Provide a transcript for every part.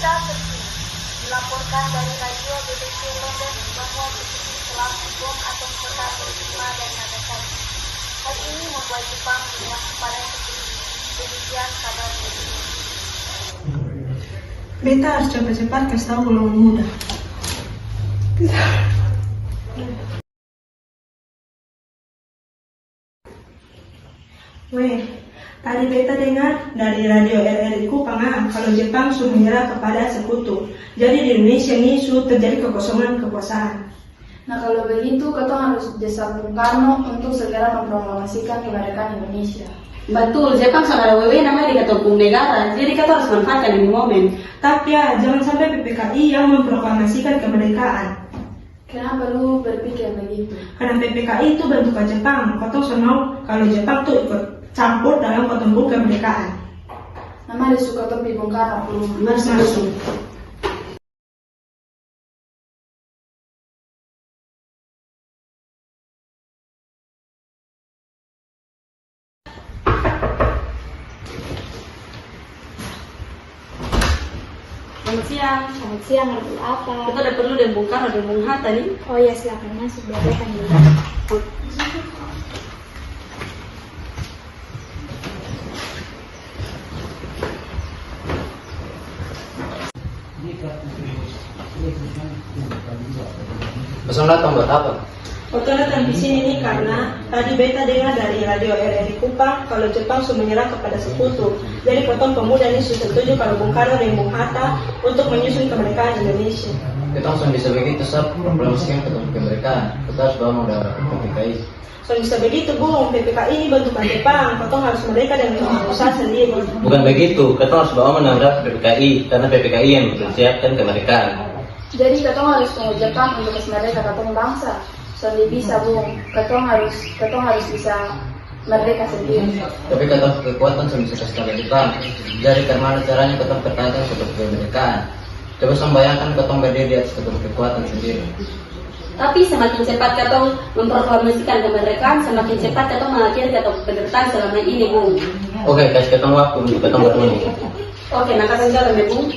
Berita terkini dilaporkan dari radio BBC London bahwa Putin telah membom atom kota Hiroshima dan Nagasaki. Hal ini membuat Jepang menyerah kepada Putin. Demikian kabar BBC. Beta harus cepat-cepat kasih tahu golongan muda. Weh, tadi beta dengar dari radio RRI Kupang kalau Jepang sudah menyerah kepada sekutu. Jadi di Indonesia ini sudah terjadi kekosongan kekuasaan. Nah kalau begitu, kita harus desak Bung Karno untuk segera memproklamasikan kemerdekaan Indonesia. Betul, Jepang saudara WW namanya dikatakan negara, jadi kita harus manfaatkan ini momen. Tapi ya, jangan sampai PPKI yang memproklamasikan kemerdekaan. Kenapa lu berpikir begitu? Karena PPKI itu bentukan Jepang. Kau senang kalau Jepang tuh ikut campur dalam pertempuran kemerdekaan. Nama disuka topi Bung Karno belum Masuk. Selamat siang. Selamat siang, ada apa? Kita ada perlu dengan Bung Karno dan Bung Hatta nih. Oh ya, silakan masuk, biar saya panggil. Pesan datang buat apa? Foto datang di sini nih karena tadi beta dengar dari radio RRI Kupang kalau Jepang sudah menyerah kepada sekutu. Jadi potong pemuda ini sudah setuju kalau Bung Karno dan Bung Hatta untuk menyusun kemerdekaan Indonesia. Kita langsung bisa begitu, Sab. Proklamasikan kemerdekaan. Kita harus bawa modal PPKI. So bisa begitu Bung, PPKI ini bentukan Jepang, potong harus merdeka dan usaha sendiri. Bukan begitu, kita harus bawa menabrak PPKI karena PPKI yang mempersiapkan kemerdekaan. Jadi kita harus tunggu Jepang untuk merdeka katong bangsa. Soalnya bisa Bung, katong harus bisa merdeka sendiri. Tapi kata kekuatan sama bisa kasih Jepang. Jadi karena caranya kita pertahankan seperti kemerdekaan. Coba bayangkan kita berdiri di atas kekuatan sendiri. Tapi semakin cepat kita memproklamasikan kemerdekaan, semakin cepat kita mengakhiri atau penderitaan selama ini, Bung. Oke, kasih kita waktu untuk kita berdiri. Oke, nak kasih jalan ya, Bung.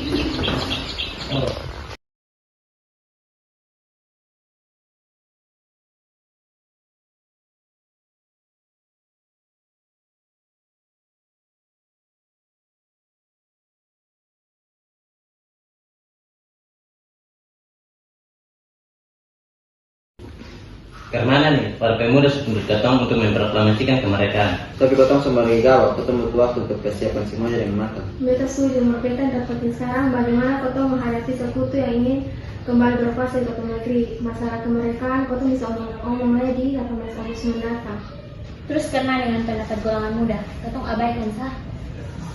Karena nih, para pemuda sudah datang untuk memproklamasikan kemerdekaan. Tapi kotong sebagai gawat, kotong butuh waktu untuk persiapan semuanya dengan matang. Beta setuju, beta dapatin sekarang bagaimana kau menghadapi sekutu yang ingin kembali berkuasa di kota negeri. Masalah kemerdekaan kau bisa omong lagi 18 Agustus mendatang. Terus karena dengan pendapat golongan muda, kau abaikan sah?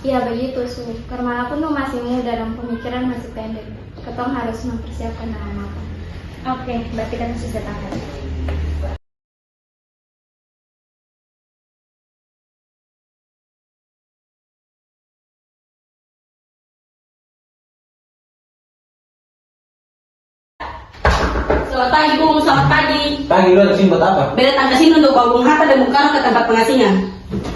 Iya begitu Su, karena aku tuh masih muda dan pemikiran masih pendek. Kau harus mempersiapkan dengan matang. Oke, berarti kan sudah sepakat. Selamat pagi, Bung. Selamat pagi. Pagi, lu ada sini buat apa? Beda tangga sini untuk bawa Bung Hatta dan Bung Karno ke tempat pengasingan.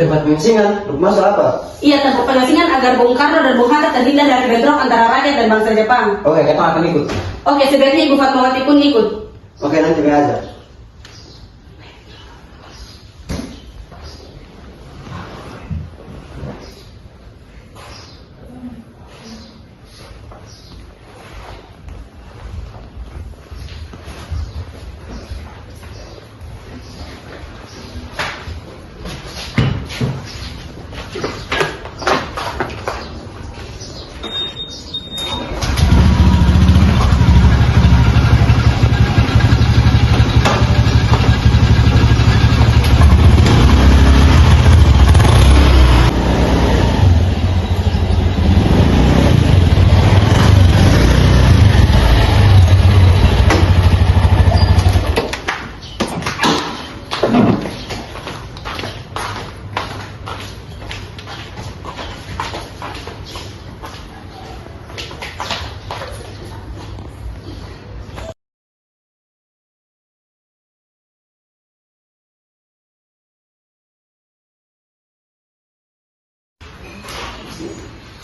Tempat pengasingan? Maksud apa? Iya, tempat pengasingan agar Bung Karno dan Bung Hatta terhindar dari bentrok antara rakyat dan bangsa Jepang. Oke, kita akan ikut. Oke, sebaiknya Ibu Fatmawati pun ikut. Oke, nanti gue ajar.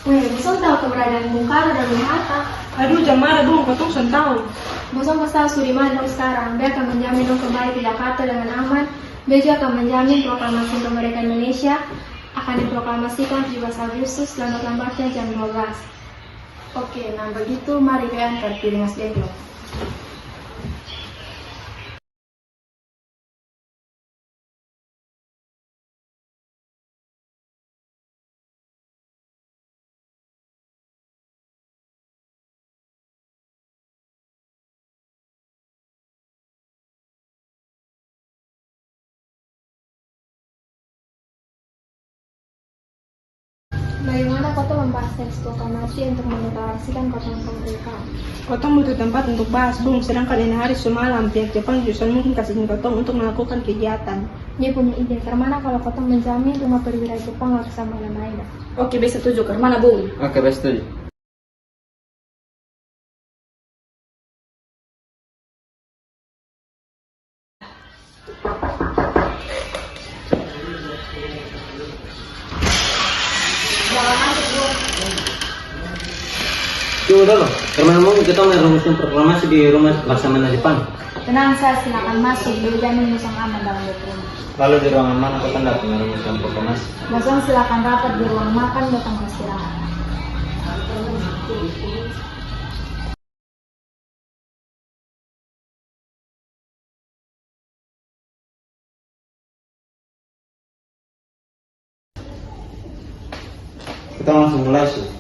Weh, bosong tahu keberadaan Bung Karno dan Bung Hatta. Aduh, jam mana Bung, kotong sun tahu. Bosong pas tahu studi mana dong sekarang. Dia akan menjamin dong kembali ke Jakarta dengan aman. Dia juga akan menjamin proklamasi kemerdekaan Indonesia akan diproklamasikan 17 Agustus lambat-lambatnya jam 12. Oke, nah begitu mari kalian terpilih Mas Deklo. Bagaimana kota membahas teks proklamasi untuk mendeklarasikan kota kemerdekaan? Kotong butuh tempat untuk bahas Bung, sedangkan ini hari semalam pihak Jepang justru mungkin kasih kotong untuk melakukan kegiatan. Dia punya ide, karena kalau kota menjamin rumah perwira Jepang harus sama Maeda. Oke, bisa setuju. Ke mana Bung? Oke, baik setuju. Tunggu dulu, karena mau kita merumuskan proklamasi di rumah Laksamana Jepang. Tenang saya silakan masuk, dijamin musang aman dalam rumah. Lalu di ruangan mana kita hendak merumuskan proklamasi? Musang silakan rapat di ruang makan datang istirahat. Kita langsung mulai sih.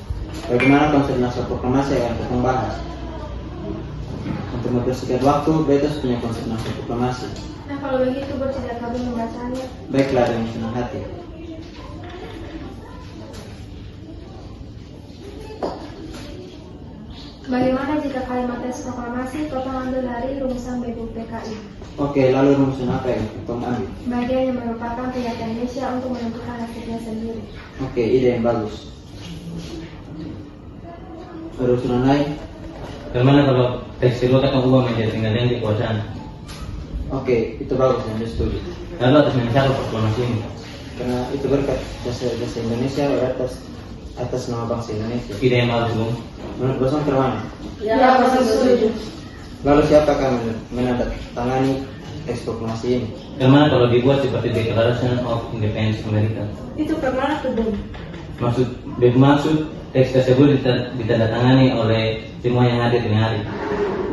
Bagaimana konsep naskah proklamasi yang kita bahas? Untuk mempersingkat waktu, beta punya konsep naskah proklamasi. Nah kalau begitu bersedia kami membacanya. Baiklah dengan senang hati. Bagaimana jika kalimat teks proklamasi kota ambil dari rumusan BPKI? Oke, lalu rumusan apa yang kita ambil? Bagian yang merupakan pihak Indonesia untuk menentukan nasibnya sendiri. Oke, ide yang bagus. Harus naik. Bagaimana kalau teks kedua kata ubah menjadi tinggalnya di kekuasaan? Oke, itu bagus yang saya setuju. Lalu atas nama siapa proklamasi ini? Karena itu berkat bahasa Indonesia atas nama bangsa Indonesia. Ide yang bagus Bung. Menurut Bosong terwana? Ya, Bosong setuju. Lalu siapa akan menandatangani teks proklamasi ini? Bagaimana kalau dibuat seperti Declaration of Independence Amerika? Itu kemana tuh Bung? Maksud teks tersebut ditandatangani oleh semua yang hadir di hari.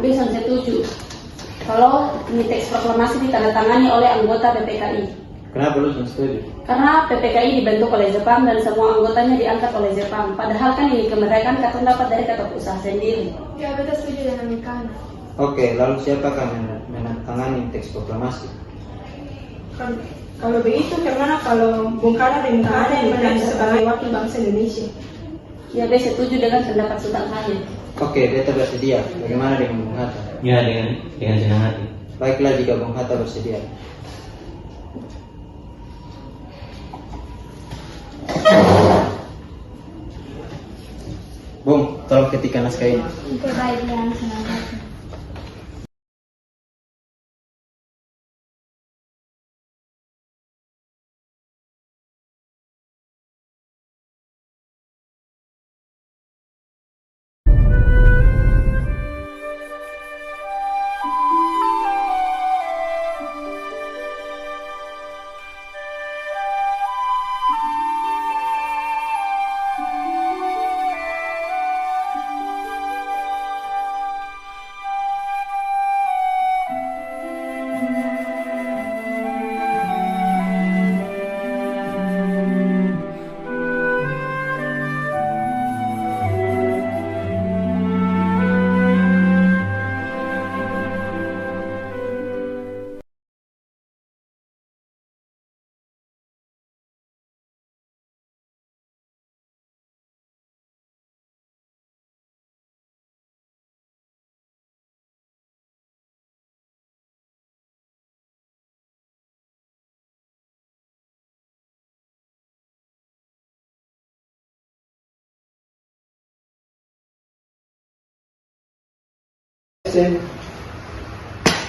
Bisa setuju. Kalau ini teks proklamasi ditandatangani oleh anggota PPKI. Kenapa lu setuju? Karena PPKI dibentuk oleh Jepang dan semua anggotanya diangkat oleh Jepang. Padahal kan ini kemerdekaan katong dapat dari kata usaha sendiri. Ya, beta setuju dengan Mikana. Oke, lalu siapa akan menandatangani teks proklamasi? Kalau begitu, kemana kalau Bung Karno dan Bung Hatta dimenang sebagai wakil bangsa Indonesia? Ya, saya setuju dengan pendapat Sultan saya. Oke, beta bersedia. Bagaimana dengan Bung Hatta? Ya, dengan senang hati. Baiklah jika Bung Hatta bersedia. Bung, tolong ketikkan naskah ini. Oke, baik dengan senang hati.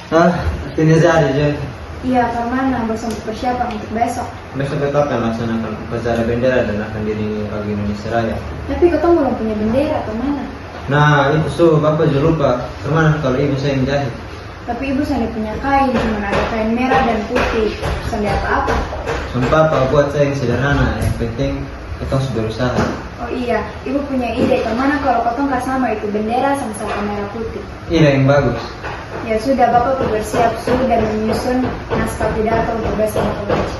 Ah, akhirnya jadi. Iya, Karmana bersama persiapan untuk besok. Besok kita akan laksanakan upacara bendera dan akan diiringi lagu Indonesia Raya. Tapi ketemu belum punya bendera, Karmana. Nah, itu Bapak juga lupa. Kemana kalau ibu saya menjahit? Tapi ibu saya punya kain, cuma ada kain merah dan putih. Sandi apa-apa. Sumpah Pak, buat saya yang sederhana. Yang penting kita harus berusaha. Oh iya, ibu punya ide. Kemana kalau kotong sama itu bendera sama merah putih? Ide yang bagus. Ya sudah, Bapak bersiap suhu dan menyusun naskah pidato untuk besok membaca.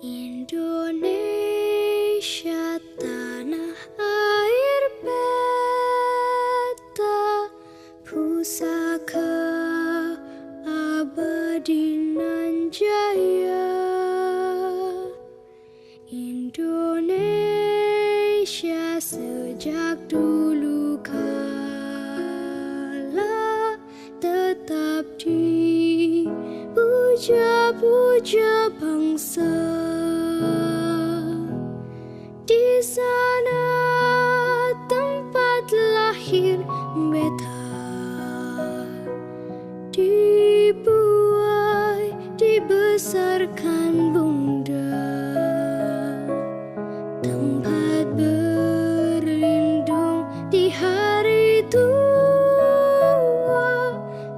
Indonesia tanah air beta, pusaka abadi nan jaya. Indonesia sejak dulu kala tetap dipuja-puja bangsa. Di sana tempat lahir beta, dibuai, dibesarkan bunda, tempat berlindung di hari tua,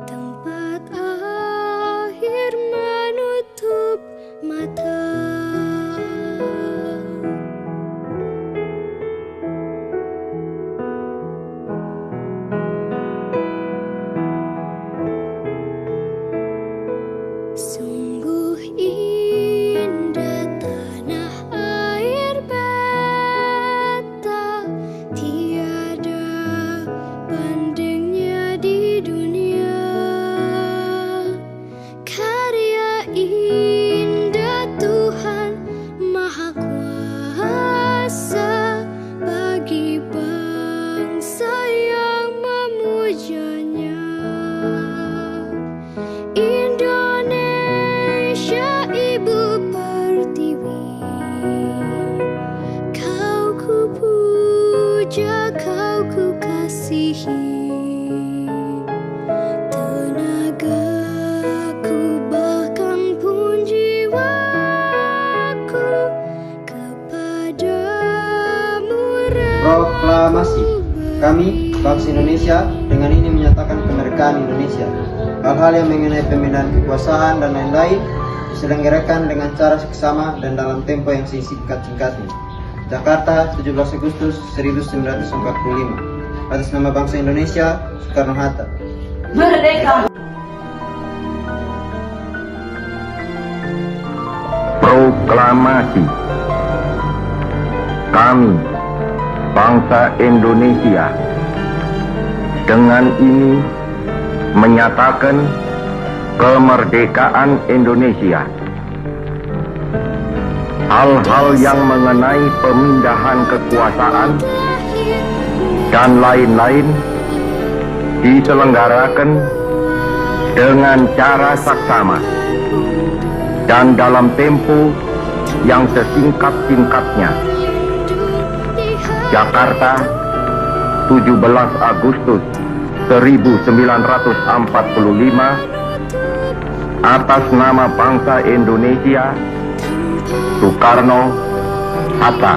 tempat akhir menutup mata. Sungguh indah tanah air beta, tiada bandingnya di dunia. Karya indah Tuhan Maha Kuasa bagi bangsa yang memujanya. Indonesia ibu pertiwi, kau ku puja, kau ku kasihi. Tenagaku bahkan pun jiwaku kepadamu. Proklamasi. Kami, bangsa Indonesia, dengan ini menyatakan kemerdekaan Indonesia. Hal-hal yang mengenai pemindahan kekuasaan dan lain-lain diselenggarakan dengan cara seksama dan dalam tempo yang singkat-singkatnya. Jakarta, 17 Agustus 1945. Atas nama bangsa Indonesia, Soekarno-Hatta. Merdeka! Proklamasi. Kami, bangsa Indonesia, dengan ini menyatakan kemerdekaan Indonesia. Hal-hal yang mengenai pemindahan kekuasaan dan lain-lain diselenggarakan dengan cara saksama dan dalam tempo yang sesingkat-singkatnya. Jakarta, 17 Agustus 1945, atas nama bangsa Indonesia, Soekarno-Hatta.